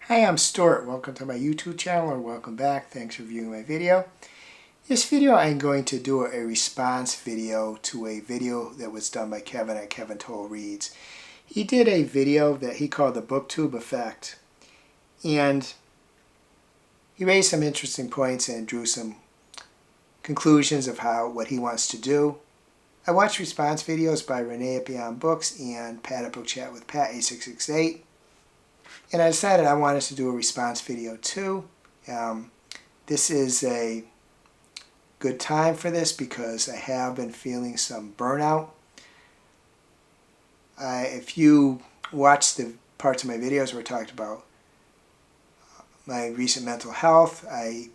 Hi, I'm Stuart. Welcome to my YouTube channel, or welcome back. Thanks for viewing my video. This video I'm going to do a response video to a video that was done by Kevin at Towle Reads. He did a video that he called the BookTube Effect, and he raised some interesting points and drew some conclusions of what he wants to do. I watched response videos by Reney at Beyond Books and Pat at Book Chat with Pat 8668. And I decided I wanted to do a response video too. This is a good time for this because I have been feeling some burnout. If you watch the parts of my videos where I talked about my recent mental health, I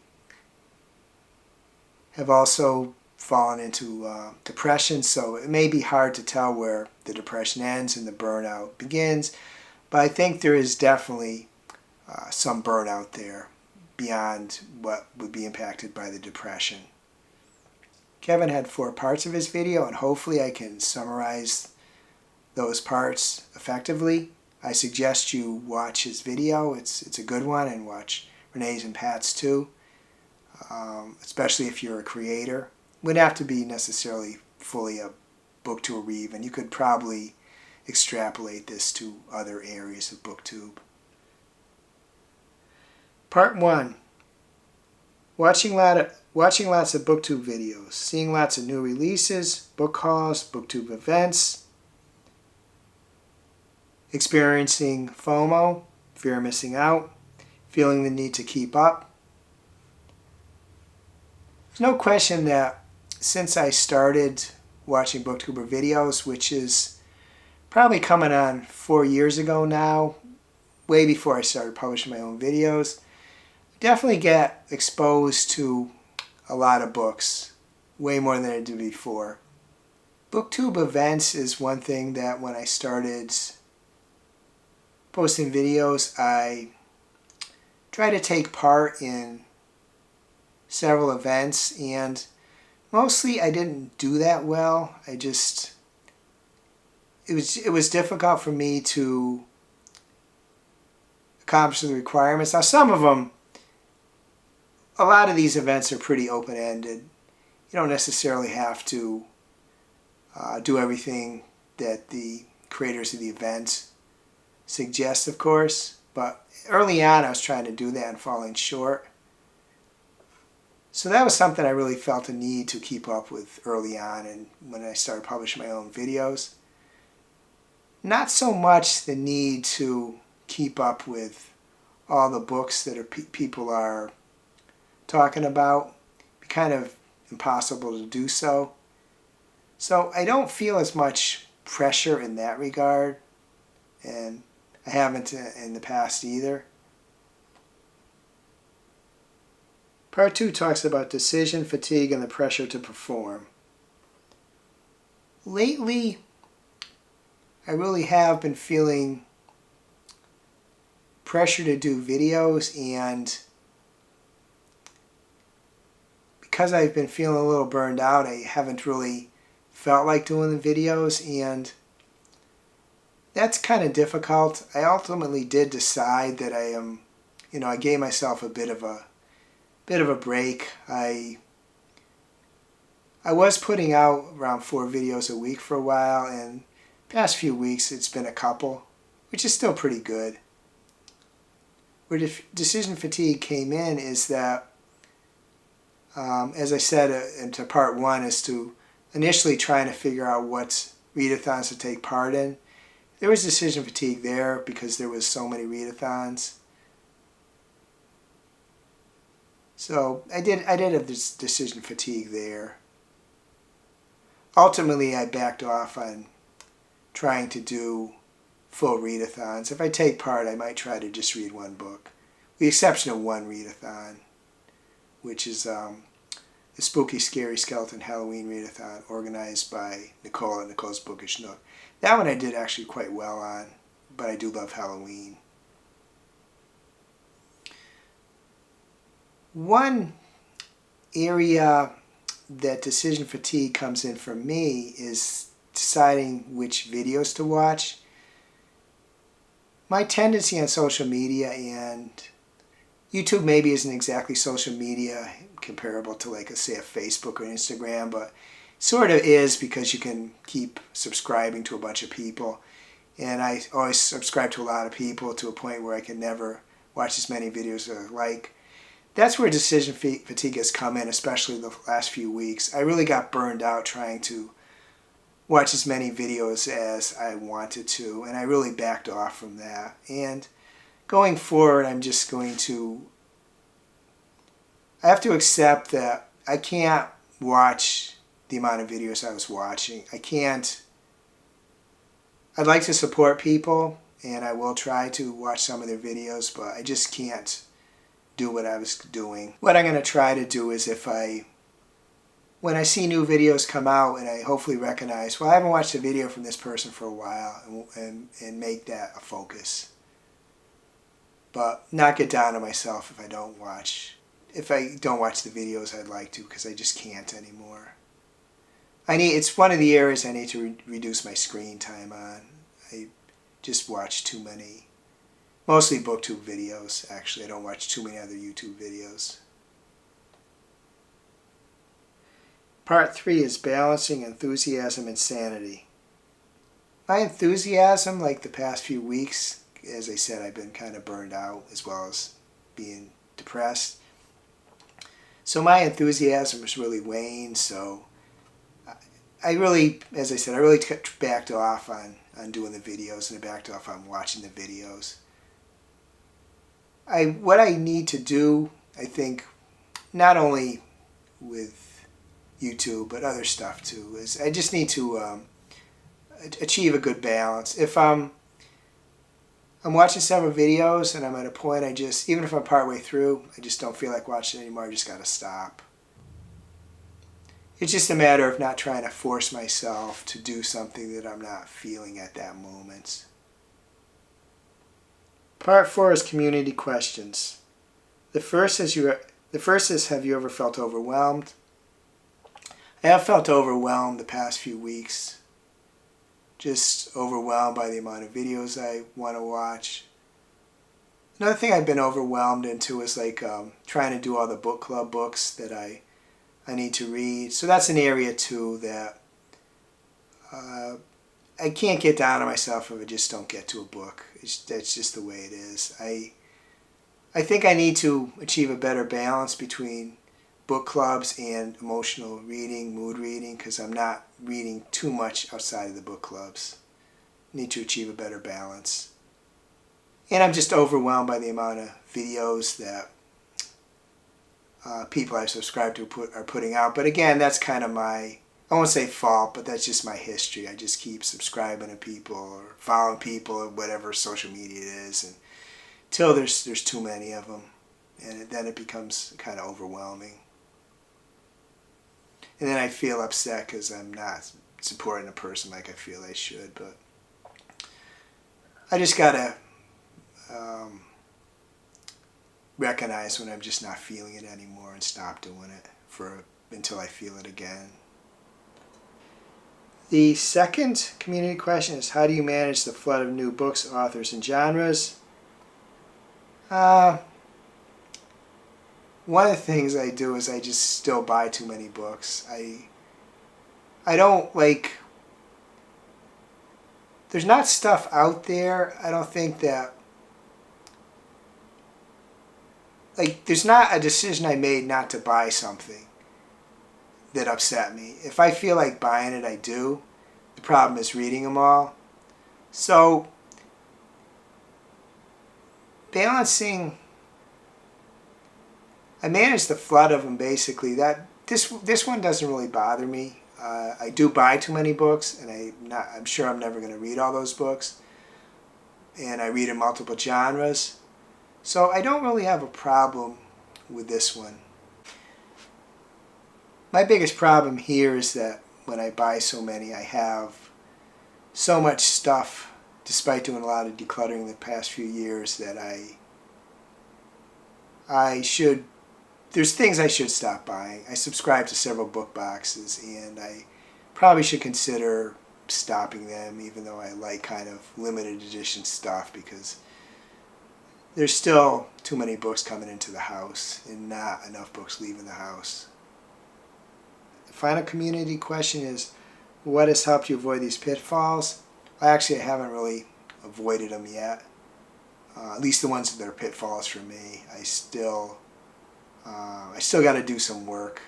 have also fallen into depression, so it may be hard to tell where the depression ends and the burnout begins. But I think there is definitely some burnout there beyond what would be impacted by the depression. Kevin had 4 parts of his video, and hopefully I can summarize those parts effectively. I suggest you watch his video. It's a good one, and watch Reney's and Pat's too, especially if you're a creator. It wouldn't have to be necessarily fully a book to a read, and you could probably extrapolate this to other areas of BookTube. Part 1. Watching lots of BookTube videos, seeing lots of new releases, book hauls, BookTube events, experiencing FOMO, fear of missing out, feeling the need to keep up. There's no question that since I started watching BookTuber videos, which is probably coming on 4 years ago now, way before I started publishing my own videos, definitely get exposed to a lot of books, way more than I did before. BookTube events is one thing that when I started posting videos, I try to take part in several events, and mostly I didn't do that well. It was difficult for me to accomplish the requirements. Now, some of them, a lot of these events are pretty open-ended. You don't necessarily have to do everything that the creators of the event suggest, of course. But early on, I was trying to do that and falling short. So that was something I really felt a need to keep up with early on, and when I started publishing my own videos. Not so much the need to keep up with all the books that people are talking about. It's kind of impossible to do so. So I don't feel as much pressure in that regard, and I haven't in the past either. Part 2 talks about decision fatigue and the pressure to perform. Lately, I really have been feeling pressure to do videos, and because I've been feeling a little burned out, I haven't really felt like doing the videos, and that's kind of difficult. I ultimately did decide that I gave myself a bit of a break. I was putting out around 4 videos a week for a while, and past few weeks it's been a couple, which is still pretty good. Where decision fatigue came in is that, as I said into part 1, is to initially trying to figure out what readathons to take part in. There was decision fatigue there because there was so many readathons. So I did have this decision fatigue there. Ultimately, I backed off on trying to do full readathons. If I take part, I might try to just read one book, with the exception of one readathon, which is the Spooky Scary Skeleton Halloween readathon organized by Nicole at Nicole's Bookish Nook. That one I did actually quite well on, but I do love Halloween. One area that decision fatigue comes in for me is deciding which videos to watch. my tendency on social media, and YouTube maybe isn't exactly social media comparable to like say a Facebook or Instagram, but sort of is because you can keep subscribing to a bunch of people. And I always subscribe to a lot of people to a point where I can never watch as many videos as I like. That's where decision fatigue has come in, especially the last few weeks. I really got burned out trying to watch as many videos as I wanted to, and I really backed off from that. And going forward, I have to accept that I can't watch the amount of videos I was watching. I'd like to support people, and I will try to watch some of their videos, but I just can't do what I was doing. What I'm going to try to do is when I see new videos come out and I hopefully recognize, well, I haven't watched a video from this person for a while, and make that a focus. But not get down on myself if I don't watch the videos I'd like to, because I just can't anymore. It's one of the areas I need to reduce my screen time on. I just watch too many, mostly BookTube videos, actually. I don't watch too many other YouTube videos. Part 3 is balancing enthusiasm and sanity. My enthusiasm, like the past few weeks, as I said, I've been kind of burned out as well as being depressed. So my enthusiasm was really waned, so I really backed off on doing the videos, and I backed off on watching the videos. What I need to do, I think, not only with YouTube, but other stuff too, is I just need to achieve a good balance. If I'm watching several videos and I'm at a point even if I'm partway through, I just don't feel like watching anymore, I just got to stop. It's just a matter of not trying to force myself to do something that I'm not feeling at that moment. Part 4 is community questions. The first is, have you ever felt overwhelmed? I have felt overwhelmed the past few weeks. Just overwhelmed by the amount of videos I want to watch. Another thing I've been overwhelmed into is trying to do all the book club books that I need to read. So that's an area too that I can't get down on myself if I just don't get to a book. That's just the way it is. I think I need to achieve a better balance between book clubs and emotional reading, mood reading, because I'm not reading too much outside of the book clubs. I need to achieve a better balance. And I'm just overwhelmed by the amount of videos that people I've subscribed to are putting out. But again, that's kind of I won't say fault, but that's just my history. I just keep subscribing to people or following people or whatever social media it is, until there's too many of them, and then it becomes kind of overwhelming. And then I feel upset because I'm not supporting a person like I feel I should. But I just gotta recognize when I'm just not feeling it anymore and stop doing it until I feel it again. The second community question is, how do you manage the flood of new books, authors, and genres? One of the things I do is I just still buy too many books. I don't there's not stuff out there. I don't think that there's not a decision I made not to buy something that upset me. If I feel like buying it, I do. The problem is reading them all. So balancing, I manage the flood of them basically. This one doesn't really bother me. I do buy too many books, and I'm sure I'm never going to read all those books. And I read in multiple genres. So I don't really have a problem with this one. My biggest problem here is that when I buy so many, I have so much stuff, despite doing a lot of decluttering the past few years, that there's things I should stop buying. I subscribe to several book boxes, and I probably should consider stopping them, even though I like kind of limited edition stuff, because there's still too many books coming into the house and not enough books leaving the house. The final community question is, what has helped you avoid these pitfalls? Actually, I haven't really avoided them yet. At least the ones that are pitfalls for me. I still got to do some work.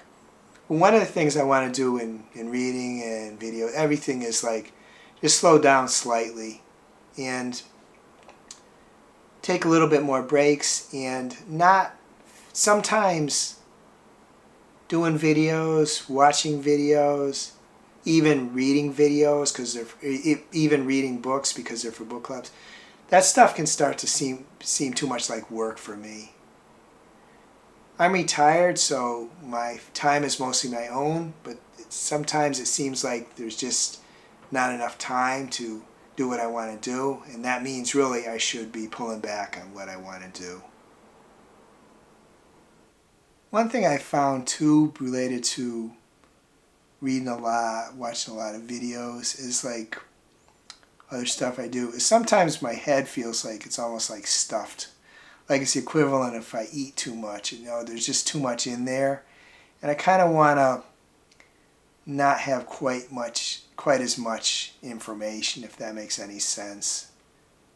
But one of the things I want to do in reading and video, everything is like, just slow down slightly and take a little bit more breaks, and not sometimes doing videos, watching videos, even reading videos, because they're even reading books because they're for book clubs. That stuff can start to seem too much like work for me. I'm retired, so my time is mostly my own, but sometimes it seems like there's just not enough time to do what I want to do, and that means really I should be pulling back on what I want to do. One thing I found too, related to reading a lot, watching a lot of videos, is like other stuff I do, is sometimes my head feels like it's almost like stuffed. Like it's the equivalent if I eat too much. You know, there's just too much in there. And I kind of want to not have quite as much information, if that makes any sense.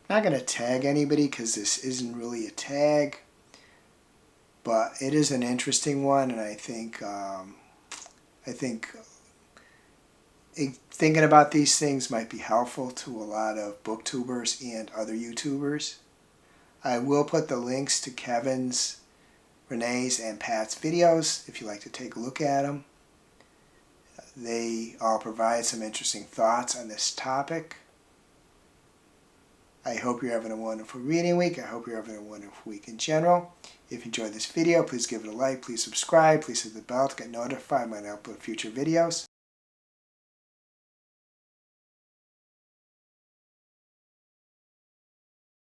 I'm not going to tag anybody because this isn't really a tag. But it is an interesting one, and I think thinking about these things might be helpful to a lot of booktubers and other YouTubers. I will put the links to Kevin's, Reney's, and Pat's videos if you'd like to take a look at them. They all provide some interesting thoughts on this topic. I hope you're having a wonderful reading week. I hope you're having a wonderful week in general. If you enjoyed this video, please give it a like, please subscribe, please hit the bell to get notified when I upload future videos.